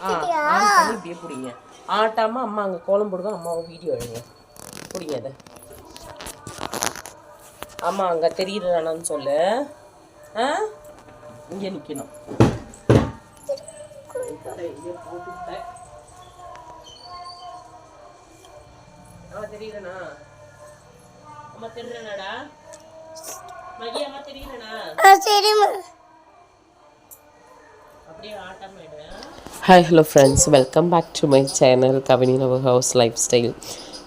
On பண்ணி இப்படியே பிடிங்க. ஆட்டாமல் அம்மா அங்கே கோலம் போடுதான், அம்மாவை வீடியோ எடுங்க. பிடிங்க அதை. அம்மா அங்கே தெரியுறானான்னு சொல்லு. ஆ இங்கே நிற்கணும். போட்டுட்டேன். தெரியுறனா? அம்மா தெரியுறனாடா? மகி அம்மா தெரியுறனா? சரிம்மா. அப்படியே ஆட்டாம. Hi hello friends, welcome back to my channel Kavini love house lifestyle.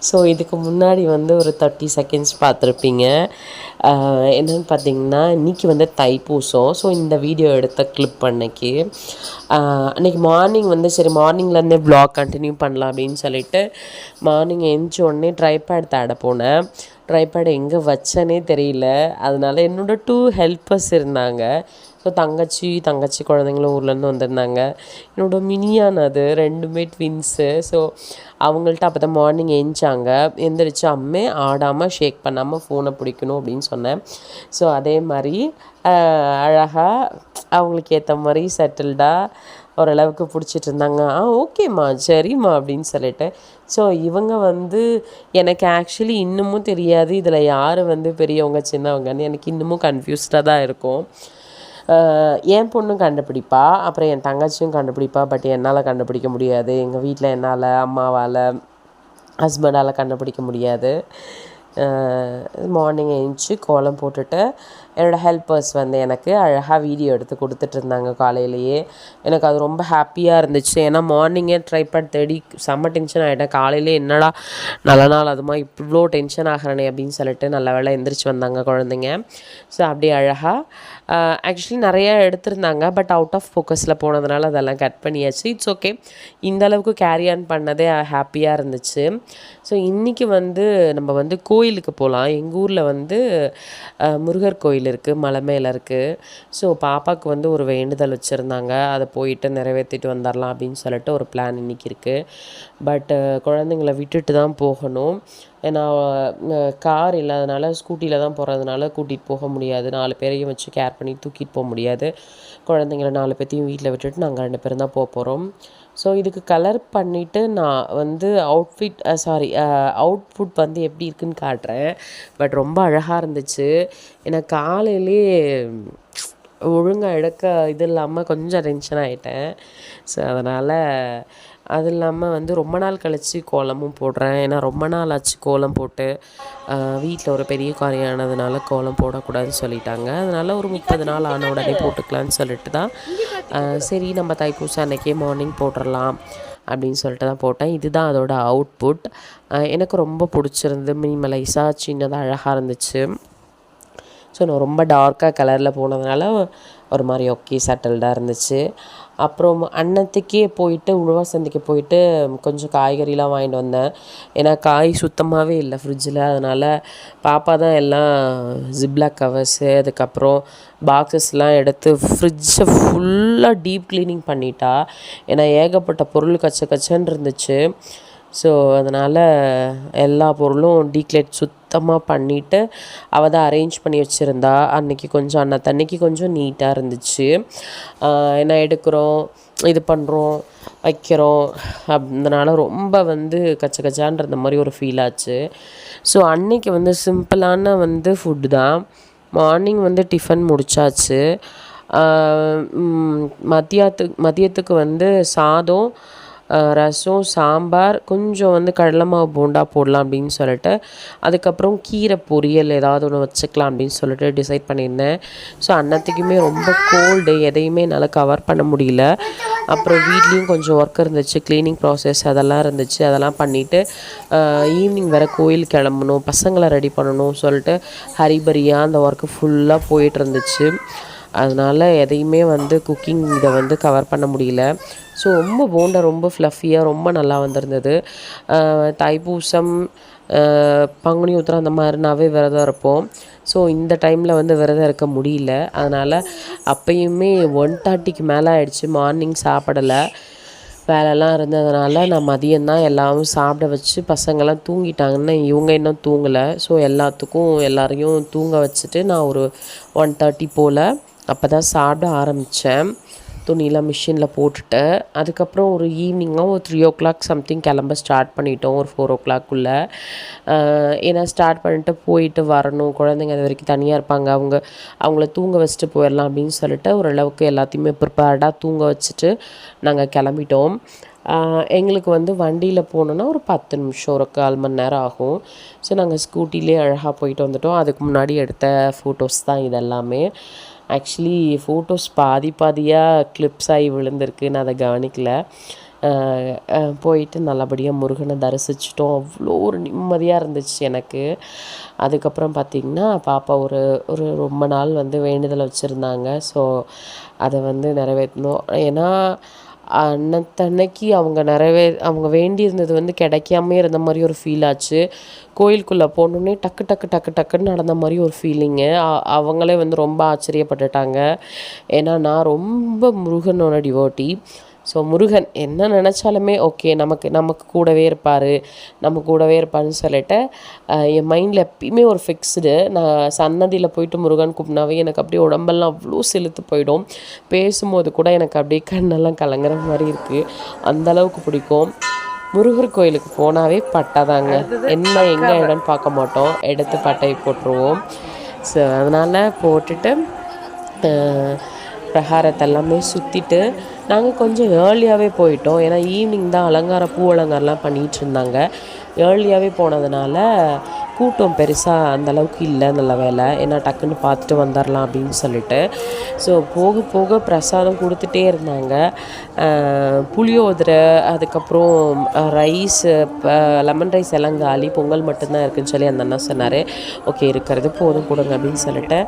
So இதுக்கு முன்னாடி வந்து ஒரு 30 செகண்ட்ஸ் பார்த்துருப்பீங்க. என்னென்னு பார்த்தீங்கன்னா, இன்றைக்கி வந்து தைப்பூசம். ஸோ இந்த வீடியோ எடுத்த கிளிப் அன்னைக்கு அன்றைக்கி மார்னிங் வந்து சரி மார்னிங்லேருந்தே வ்ளாக் கண்டினியூ பண்ணலாம் அப்படின்னு சொல்லிட்டு மார்னிங் எழுந்திச்ச உடனே ட்ரைபேட் தேட போனேன். ட்ரைபேட் எங்கே வச்சேனே தெரியல. அதனால என்னோட 2 ஹெல்ப்பர்ஸ் இருந்தாங்க. ஸோ தங்கச்சி குழந்தைங்களும் ஊர்லேருந்து வந்திருந்தாங்க. என்னோடய மினியான் அது 2மே ட்வின்ஸு. ஸோ அவங்கள்ட்ட அப்போ தான் மார்னிங் எழுந்திச்சாங்க. எந்திரிச்சு அம்மே ஆடாமல் ஷேக் பண்ணாமல் ஃபோனை பிடிக்கணும் அப்படின்னு சொன்னேன். ஸோ அதே மாதிரி அழகாக அவங்களுக்கு ஏற்ற மாதிரி செட்டில்டாக ஓரளவுக்கு பிடிச்சிட்டு இருந்தாங்க. ஓகேம்மா சரிம்மா அப்படின்னு சொல்லிட்டு. ஸோ இவங்க வந்து எனக்கு ஆக்சுவலி இன்னமும் தெரியாது இதில் யார் வந்து பெரியவங்க சின்னவங்கன்னு. எனக்கு இன்னமும் கன்ஃபியூஸ்டாக தான் இருக்கும். என் பொண்ணும் கண்டுபிடிப்பா, அப்புறம் என் தங்கச்சியும் கண்டுபிடிப்பா. பட் என்னால் கண்டுபிடிக்க முடியாது. எங்கள் வீட்டில் என்னால், அம்மாவால், ஹஸ்பண்டால் கண்டுபிடிக்க முடியாது. மார்னிங் எழுந்துச்சி கோலம் போட்டுட்டு என்னோடய ஹெல்ப்பர்ஸ் வந்து எனக்கு அழகாக வீடியோ எடுத்து கொடுத்துட்ருந்தாங்க காலையிலேயே. எனக்கு அது ரொம்ப ஹாப்பியாக இருந்துச்சு. ஏன்னா மார்னிங்கே ட்ரைபேட் தேடி செம்ம டென்ஷன் ஆகிட்டேன். காலையிலே என்னடா நல்ல நாள் அதுமா இவ்வளோ டென்ஷன் ஆகிறனே அப்படின்னு சொல்லிட்டு நல்ல வேளை எந்திரிச்சு வந்தாங்க குழந்தைங்க. ஸோ அப்படியே அழகாக ஆக்சுவலி நிறையா எடுத்திருந்தாங்க. பட் அவுட் ஆஃப் ஃபோக்கஸில் போனதுனால அதெல்லாம் கட் பண்ணியாச்சு. It's okay. இந்தளவுக்கு கேரி ஆன் பண்ணதே ஹாப்பியாக இருந்துச்சு. ஸோ இன்றைக்கி வந்து நம்ம வந்து கோயிலுக்கு போகலாம். எங்கள் ஊரில் வந்து முருகர் கோயில் இருக்குது, மலை மேலே இருக்குது. ஸோ பாப்பாவுக்கு வந்து ஒரு வேண்டுதல் வச்சுருந்தாங்க. அதை போயிட்டு நிறைவேற்றிட்டு வந்துடலாம் அப்படின்னு சொல்லிட்டு ஒரு பிளான் இன்றைக்கி இருக்குது. பட்டு குழந்தைங்கள விட்டுட்டு தான் போகணும். ஏன்னா கார் இல்லாதனால ஸ்கூட்டியில் தான் போகிறதுனால கூட்டிகிட்டு போக முடியாது. 4 பேரையும் வச்சு கேர் பண்ணி தூக்கிட்டு போக முடியாது. குழந்தைங்கள 4 பேர்த்தையும் வீட்டில் விட்டுட்டு நாங்கள் 2 பேரும் தான் போகிறோம். ஸோ இதுக்கு கலர் பண்ணிவிட்டு நான் வந்து அவுட்புட் வந்து எப்படி இருக்குதுன்னு காட்டுறேன். பட் ரொம்ப அழகாக இருந்துச்சு. ஏன்னா காலையிலே ஒழுங்காக எடுக்க இது இல்லாமல் கொஞ்சம் டென்ஷன் ஆகிட்டேன். ஸோ அதனால் அது இல்லாமல் வந்து ரொம்ப நாள் கழித்து கோலமும் போடுறேன். ஏன்னா ரொம்ப நாள் ஆச்சு கோலம் போட்டு. வீட்டில் ஒரு பெரிய காரியானதுனால கோலம் போடக்கூடாதுன்னு சொல்லிட்டாங்க. அதனால் ஒரு 30 நாள் ஆன உடனே போட்டுக்கலான்னு சொல்லிட்டு தான் சரி நம்ம தைப்பூசம் அன்றைக்கே மார்னிங் போட்டுடலாம் அப்படின்னு சொல்லிட்டு தான் போட்டேன். இதுதான் அதோட அவுட்புட். எனக்கு ரொம்ப பிடிச்சிருந்து. மினிமலைஸாக சின்னதாக அழகாக இருந்துச்சு. ஸோ நான் ரொம்ப டார்க்காக கலரில் போனதுனால ஒரு மாதிரி ஓகே செட்டில்டாக இருந்துச்சு. அப்புறம் அன்னத்துக்கே போயிட்டு உழவர் சந்தைக்கு போயிட்டு கொஞ்சம் காய்கறிலாம் வாங்கிட்டு வந்தேன். ஏன்னா காய் சுத்தமாகவே இல்லை ஃப்ரிட்ஜில். அதனால் பாப்பா தான் எல்லாம் ஜிப்லாக் கவர்ஸு அதுக்கப்புறம் பாக்ஸஸ்லாம் எடுத்து ஃப்ரிட்ஜை ஃபுல்லாக டீப் க்ளீனிங் பண்ணிட்டா. ஏன்னா ஏகப்பட்ட பொருள் கச்சன்னு இருந்துச்சு. ஸோ அதனால் எல்லா பொருளும் டீக்ளேட் சுத்தமாக பண்ணிவிட்டு அவள் தான் அரேஞ்ச் பண்ணி வச்சுருந்தா. அன்றைக்கி கொஞ்சம் அன்னைக்கு கொஞ்சம் நீட்டாக இருந்துச்சு. என்ன எடுக்கிறோம், இது பண்ணுறோம், வைக்கிறோம். அதனால் ரொம்ப வந்து கச்சான்ற இந்த மாதிரி ஒரு ஃபீல் ஆச்சு. ஸோ அன்றைக்கி வந்து சிம்பிளான வந்து ஃபுட்டு தான். மார்னிங் வந்து டிஃபன் முடித்தாச்சு. மதியத்துக்கு வந்து சாதம், ரசம், சாம்பார், கொஞ்சம் வந்து கடலை மாவு போண்டா போடலாம் அப்படின்னு சொல்லிட்டு அதுக்கப்புறம் கீரை பொரியல் ஏதாவது ஒன்று வச்சுக்கலாம் அப்படின்னு சொல்லிட்டு டிசைட் பண்ணியிருந்தேன். ஸோ அன்னத்துக்குமே ரொம்ப கோல்டு, எதையுமே என்னால் கவர் பண்ண முடியல. அப்புறம் வீட்லேயும் கொஞ்சம் ஒர்க் இருந்துச்சு, க்ளீனிங் ப்ராசஸ் அதெல்லாம் இருந்துச்சு. அதெல்லாம் பண்ணிவிட்டு ஈவினிங் வேறு கோயில் கிளம்பணும், பசங்களை ரெடி பண்ணணும் சொல்லிட்டு ஹரிபரியாக அந்த ஒர்க்கு ஃபுல்லாக போயிட்டு இருந்துச்சு. அதனால் எதையுமே வந்து குக்கிங் இதை வந்து கவர் பண்ண முடியல. ஸோ ரொம்ப போண்டா ரொம்ப ஃப்ளஃபியாக ரொம்ப நல்லா வந்திருந்தது. தைப்பூசம், பங்குனி உத்திரம் அந்த மாதிரினாவே விரதம் இருப்போம். ஸோ இந்த டைமில் வந்து விரதம் இருக்க முடியல. அதனால் அப்பயுமே 1:30க்கு மேலே ஆகிடுச்சு. மார்னிங் சாப்பிடலை, வேலைலாம் இருந்ததுனால நான் மதியம்தான் எல்லோரும் சாப்பிட வச்சு பசங்கள்லாம் தூங்கிட்டாங்கன்னு இவங்க இன்னும் தூங்கலை. ஸோ எல்லாரையும் தூங்க வச்சுட்டு நான் ஒரு 1:30 போல் அப்போ தான் சாப்பிட ஆரம்பித்தேன். துணியெலாம் மிஷினில் போட்டுட்டு அதுக்கப்புறம் ஒரு ஈவினிங்காக ஒரு 3 o'clock சம்திங் கிளம்ப ஸ்டார்ட் பண்ணிட்டோம். ஒரு 4 o'clock ஏன்னா ஸ்டார்ட் பண்ணிட்டு போயிட்டு வரணும். குழந்தைங்க அது வரைக்கும் தனியாக இருப்பாங்க. அவங்கள தூங்க வச்சுட்டு போயிடலாம் அப்படின்னு சொல்லிட்டு ஓரளவுக்கு எல்லாத்தையுமே ப்ரிப்பேர்டாக தூங்க வச்சுட்டு நாங்கள் கிளம்பிட்டோம். எங்களுக்கு வந்து வண்டியில் போனோன்னா ஒரு 10 நிமிஷம், ஒரு 1/4 மணி நேரம் ஆகும். ஸோ நாங்கள் ஸ்கூட்டிலே அழகாக போயிட்டு வந்துட்டோம். அதுக்கு முன்னாடி எடுத்த ஃபோட்டோஸ் தான் இதெல்லாமே. ஆக்சுவலி ஃபோட்டோஸ் பாதியாக கிளிப்ஸ் ஆகி விழுந்திருக்கு, நான் அதை கவனிக்கல. போயிட்டு நல்லபடியாக முருகனை தரிசிச்சிட்டோம். அவ்வளோ ஒரு நிம்மதியாக இருந்துச்சு எனக்கு. அதுக்கப்புறம் பார்த்திங்கன்னா பாப்பா ஒரு ஒரு ரொம்ப நாள் வந்து வேண்டுதலை வச்சுருந்தாங்க. ஸோ அதை வந்து நிறைவேற்றணும். ஏன்னா அன்னைக்கு அவங்க வேண்டியிருந்தது வந்து கிடைக்காமே இருந்த மாதிரி ஒரு ஃபீல் ஆச்சு. கோயிலுக்குள்ளே போனோடனே டக்குன்னு நடந்த மாதிரி ஒரு ஃபீலிங்கு. அவங்களே வந்து ரொம்ப ஆச்சரியப்பட்டுட்டாங்க. ஏன்னா நான் ரொம்ப முருகனோட டிவோட்டி. ஸோ முருகன் என்ன நினச்சாலுமே ஓகே, நமக்கு கூடவே இருப்பாருன்னு சொல்லிட்டு என் மைண்டில் எப்பயுமே ஒரு ஃபிக்ஸ்டு. நான் சன்னதியில் போயிட்டு முருகன் கூப்பினாவே எனக்கு அப்படியே உடம்பெல்லாம் அவ்வளோ செலுத்து போயிடும். பேசும்போது கூட எனக்கு அப்படியே கண்ணெல்லாம் கலங்குற மாதிரி இருக்குது. அந்தளவுக்கு பிடிக்கும். முருகர் கோயிலுக்கு போனாவே பட்டாதாங்க. எங்கே இடம்னு பார்க்க மாட்டோம், எடுத்து பட்டை போட்டுருவோம். ஸோ அதனால் போட்டுட்டு பிரகாரத்தை எல்லாமே சுற்றிட்டு நாங்கள் கொஞ்சம் ஏர்லியாகவே போயிட்டோம். ஏன்னா ஈவினிங் தான் பூ அலங்காரம்லாம் பண்ணிகிட்டு இருந்தாங்க. ஏர்லியாகவே போனதுனால கூட்டம் பெருசாக அந்தளவுக்கு இல்லை. நல்ல வேலை, ஏன்னா டக்குன்னு பார்த்துட்டு வந்துடலாம் அப்படின்னு சொல்லிட்டு. ஸோ போக போக பிரசாதம் கொடுத்துட்டே இருந்தாங்க. புளியோதரை, அதுக்கப்புறம் ரைஸு, லெமன் ரைஸ் எல்லாம் காலி, பொங்கல் மட்டும்தான் இருக்குதுன்னு சொல்லி அந்த அண்ணா சொன்னார். ஓகே, இருக்கிறது போதும் கொடுங்க அப்படின்னு சொல்லிட்டு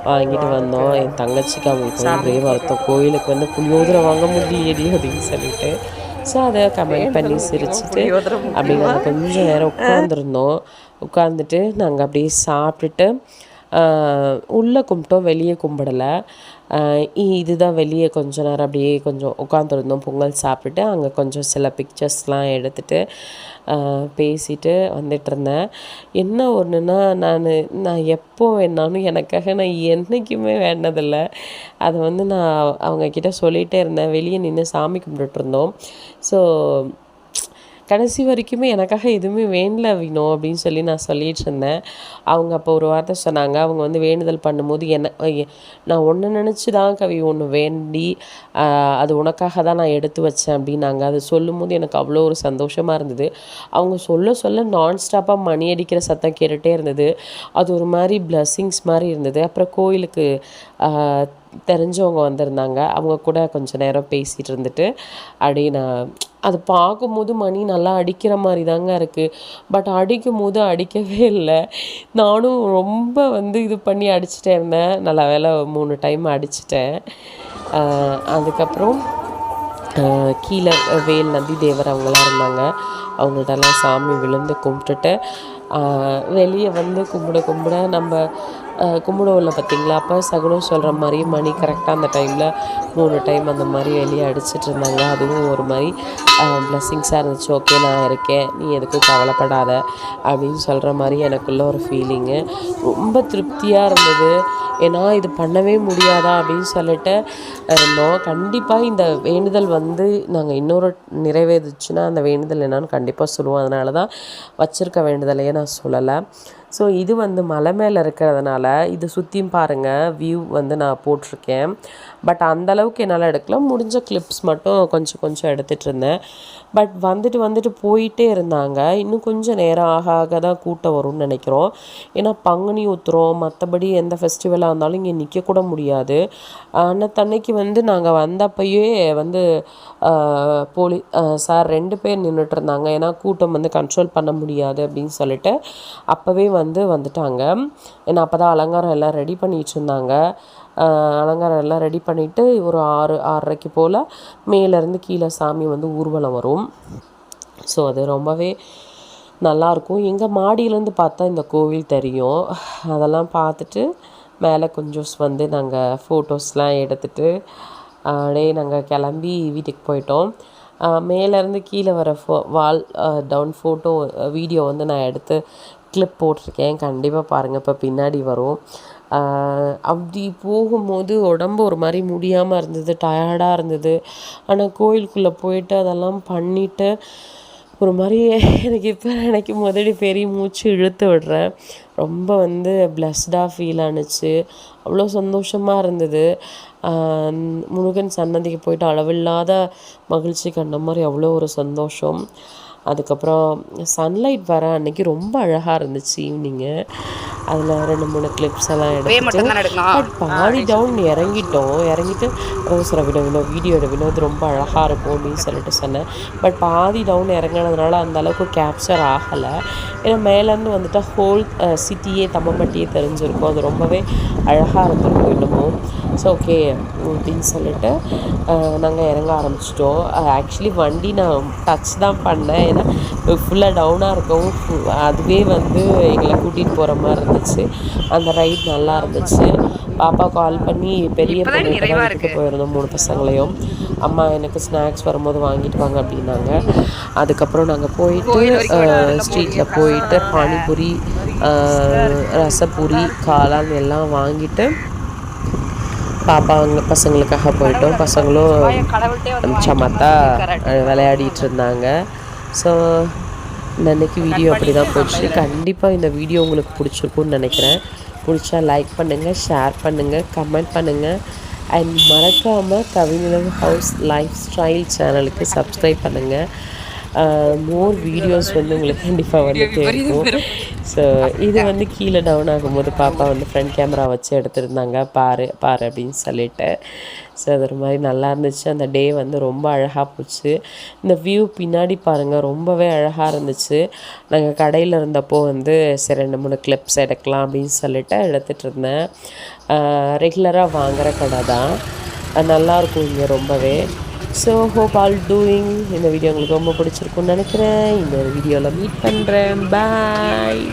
வாங்கிட்டு வந்தோம். என் தங்கச்சிக்கு அவங்களுக்கு ஒரே வருத்தம், கோயிலுக்கு வந்து புளியோதரை வாங்க முடியலையேடி அப்படின்னு சொல்லிட்டு. ஸோ அதை கமெண்ட் பண்ணி சிரிச்சுட்டு அப்படி நாங்கள் கொஞ்சம் நேரம் உட்காந்துட்டு நாங்கள் அப்படியே சாப்பிட்டுட்டு உள்ளே கும்பிட்டோம், வெளியே கும்பிடலை. இதுதான் வெளியே கொஞ்சம் நேரம் அப்படியே கொஞ்சம் உட்காந்துருந்தோம். பொங்கல் சாப்பிட்டுட்டு அங்கே கொஞ்சம் சில பிக்சர்ஸ்லாம் எடுத்துகிட்டு பேசிட்டு வந்துட்டுருந்தேன். என்ன ஒன்றுன்னா, நான் எப்போ வேணாலும் எனக்காக நான் என்றைக்குமே வேண்டதில்லை. அதை வந்து நான் அவங்கக்கிட்ட சொல்லிகிட்டே இருந்தேன். வெளியே நின்று சாமி கும்பிட்டுருந்தோம். ஸோ கடைசி வரைக்குமே எனக்காக எதுவுமே வேண்டல வினோ அப்படின்னு சொல்லி நான் சொல்லிகிட்டு இருந்தேன். அவங்க அப்போ ஒரு வார்த்தை சொன்னாங்க. அவங்க வந்து வேண்டுதல் பண்ணும்போது நான் ஒன்று நினச்சி தான் கவி ஒன்று வேண்டி அது உனக்காக தான் நான் எடுத்து வச்சேன் அப்படின்னாங்க. அது சொல்லும்போது எனக்கு அவ்வளோ ஒரு சந்தோஷமாக இருந்தது. அவங்க சொல்ல நான்ஸ்டாப்பாக மணி அடிக்கிற சத்தம் கேட்டுகிட்டே இருந்தது. அது ஒரு மாதிரி பிளஸ்ஸிங்ஸ் மாதிரி இருந்தது. அப்புறம் கோயிலுக்கு தெரிஞ்சவங்க வந்திருந்தாங்க. அவங்க கூட கொஞ்சம் நேரம் பேசிகிட்டு இருந்துட்டு அப்படியே நான் அது பார்க்கும்போது மணி நல்லா அடிக்கிற மாதிரி தாங்க இருக்குது. பட் அடிக்கும்போது அடிக்கவே இல்லை. நானும் ரொம்ப வந்து இது பண்ணி அடிச்சுட்டே இருந்தேன். நல்ல வேலை 3 டைம் அடிச்சிட்டேன். அதுக்கப்புறம் கீழே வேல் நந்தி தேவர் அவங்களாம் இருந்தாங்க. அவங்கள்ட்டெல்லாம் சாமி விழுந்து கும்பிட்டுட்டு வெளியே வந்து கும்பிட நம்ம கும்பிடுவோம்ல பார்த்திங்களா, அப்போ சகுனம் சொல்கிற மாதிரி மணி கரெக்டாக அந்த டைமில் 3 டைம் அந்த மாதிரி வெளியே அடிச்சிட்டு இருந்தாங்க. அதுவும் ஒரு மாதிரி பிளஸ்ஸிங்ஸாக இருந்துச்சு. ஓகே, நான் இருக்கேன், நீ எதுக்கும் கவலைப்படாத அப்படின்னு சொல்கிற மாதிரி எனக்குள்ள ஒரு ஃபீலிங்கு. ரொம்ப திருப்தியாக இருந்தது. ஏன்னா இது பண்ணவே முடியாதா அப்படின்னு சொல்லிட்டு இருந்தோம். கண்டிப்பாக இந்த வேண்டுதல் வந்து நாங்கள் இன்னொரு நிறைவேறுச்சுன்னா அந்த வேண்டுதல் என்னான்னு கண்டிப்பாக சொல்லுவோம். அதனால தான் வச்சுருக்க வேண்டுதலையே நான் சொல்லலை. ஸோ இது வந்து மலை மேலே இருக்கிறதுனால இது சுற்றியும் பாருங்கள், வியூ வந்து நான் போட்டிருக்கேன். பட் அந்தளவுக்கு என்னால் எடுக்கல. முடிஞ்ச கிளிப்ஸ் மட்டும் கொஞ்சம் எடுத்துகிட்டு இருந்தேன். பட் வந்துட்டு போயிட்டே இருந்தாங்க. இன்னும் கொஞ்சம் நேரம் ஆக தான் கூட்டம் வரும்னு நினைக்கிறோம். ஏன்னா பங்குனி உத்திரம், மற்றபடி எந்த ஃபெஸ்டிவலாக இருந்தாலும் இங்கே நிற்கக்கூட முடியாது. அன்னைக்கு வந்து நாங்கள் வந்தப்பயே வந்து சார் 2 பேர் நின்றுட்டு இருந்தாங்க. ஏன்னா கூட்டம் வந்து கண்ட்ரோல் பண்ண முடியாது அப்படின்னு சொல்லிட்டு அப்போவே வந்துட்டாங்க. ஏன்னா அப்போ தான் அலங்காரம் எல்லாம் ரெடி பண்ணிகிட்டு இருந்தாங்க. அலங்காரம் எல்லாம் ரெடி பண்ணிவிட்டு ஒரு 6:30 போல் மேலேருந்து கீழே சாமி வந்து ஊர்வலம் வரும். ஸோ அது ரொம்பவே நல்லாயிருக்கும். எங்கள் மாடியிலேருந்து பார்த்தா இந்த கோவில் தெரியும். அதெல்லாம் பார்த்துட்டு மேலே கொஞ்சம் வந்து நாங்கள் ஃபோட்டோஸ்லாம் எடுத்துகிட்டு அப்படியே நாங்கள் கிளம்பி வீட்டுக்கு போயிட்டோம். மேலேருந்து கீழே வர வால் டவுன் ஃபோட்டோ வீடியோ வந்து நான் எடுத்து கிளிப் போட்டிருக்கேன். கண்டிப்பாக பாருங்கள், இப்போ பின்னாடி வரும். அப்படி போகும்போது உடம்பு ஒரு மாதிரி முடியாமல் இருந்தது, டயர்டாக இருந்தது. ஆனால் கோயிலுக்குள்ளே போயிட்டு அதெல்லாம் பண்ணிவிட்டு ஒரு மாதிரி எனக்கு இப்போ நினைக்கும் போது பெரிய மூச்சு இழுத்து விடுறேன். ரொம்ப வந்து பிளஸ்டாக ஃபீல் ஆணுச்சு. அவ்வளோ சந்தோஷமாக இருந்தது. முருகன் சன்னதிக்கு போயிட்டு அளவில்லாத மகிழ்ச்சி கண்ட மாதிரி அவ்வளோ ஒரு சந்தோஷம். அதுக்கப்புறம் சன்லைட் வர அன்னைக்கு ரொம்ப அழகாக இருந்துச்சு ஈவினிங்கு. அதில் 2-3 கிளிப்ஸ் எல்லாம் எடுத்துட்டு பட் பாதி டவுன் இறங்கிட்டு ரோசரை வீடியோ வினோத் ரொம்ப அழகாக இருக்கும் அப்படின்னு சொல்லிட்டு சொன்னேன். பட் பாதி டவுன் இறங்கினதுனால அந்த அளவுக்கு கேப்சர் ஆகலை. ஏன்னா மேலேருந்து வந்துட்டு ஹோல் சிட்டியே தம்மம்பட்டியே தெரிஞ்சிருக்கும். அது ரொம்பவே அழகாக இருந்திருக்கும் இன்னமும். ஸோ ஓகே அப்படின்னு சொல்லிட்டு நாங்கள் இறங்க ஆரம்பிச்சிட்டோம். ஆக்சுவலி வண்டி நான் டச் தான் பண்ணேன். ஏன்னா ஃபுல்லாக டவுனாக இருக்கவும் அதுவே வந்து எங்களை கூட்டிகிட்டு போகிற மாதிரி இருந்துச்சு. அந்த ரைட் நல்லா இருந்துச்சு. பாப்பா கால் பண்ணி பெரிய பொண்ணுக்கு போயிருந்தோம் 3 பசங்களையும். அம்மா எனக்கு ஸ்நாக்ஸ் வரும்போது வாங்கிட்டு வாங்க அப்படின்னாங்க. அதுக்கப்புறம் நாங்கள் போயிட்டு ஸ்ட்ரீட்டில் போயிட்டு பானிபூரி, ரசப்பூரி, காளான் எல்லாம் வாங்கிட்டு பசங்களுக்காக போயிட்டோம். பசங்களும் சமத்தா விளையாடிட்டு இருந்தாங்க. ஸோ இன்றைக்கி வீடியோ அப்படி தான் போச்சு. கண்டிப்பாக இந்த வீடியோ உங்களுக்கு பிடிச்சிருக்குன்னு நினைக்கிறேன். பிடிச்சா லைக் பண்ணுங்கள், ஷேர் பண்ணுங்கள், கமெண்ட் பண்ணுங்கள். அண்ட் மறக்காமல் கவிநிலவு ஹவுஸ் லைஃப் ஸ்டைல் சேனலுக்கு சப்ஸ்கிரைப் பண்ணுங்கள். மோர் வீடியோஸ் வந்து உங்களுக்கு கண்டிப்பாக வந்துட்டே இருக்கும். ஸோ இது வந்து கீழே டவுன் ஆகும்போது பாப்பா வந்து ஃப்ரண்ட் கேமரா வச்சு எடுத்துருந்தாங்க. பாரு அப்படின்னு சொல்லிட்டு. ஸோ அது ஒரு மாதிரி நல்லா இருந்துச்சு. அந்த டே வந்து ரொம்ப அழகாக போச்சு. இந்த வியூ பின்னாடி பாருங்கள், ரொம்பவே அழகாக இருந்துச்சு. நாங்கள் கடையில் இருந்தப்போ வந்து சரி 2-3 கிளிப்ஸ் எடுக்கலாம் அப்படின்னு சொல்லிட்டு எடுத்துகிட்டு இருந்தேன். ரெகுலராக வாங்குகிற கடை தான், நல்லாயிருக்கும் இங்கே ரொம்பவே. So hope all doing. இந்த வீடியோ உங்களுக்கு ரொம்ப பிடிச்சிருக்குன்னு நினைக்கிறேன். இந்த வீடியோவில் மீட் பண்ணுறேன். பாய்.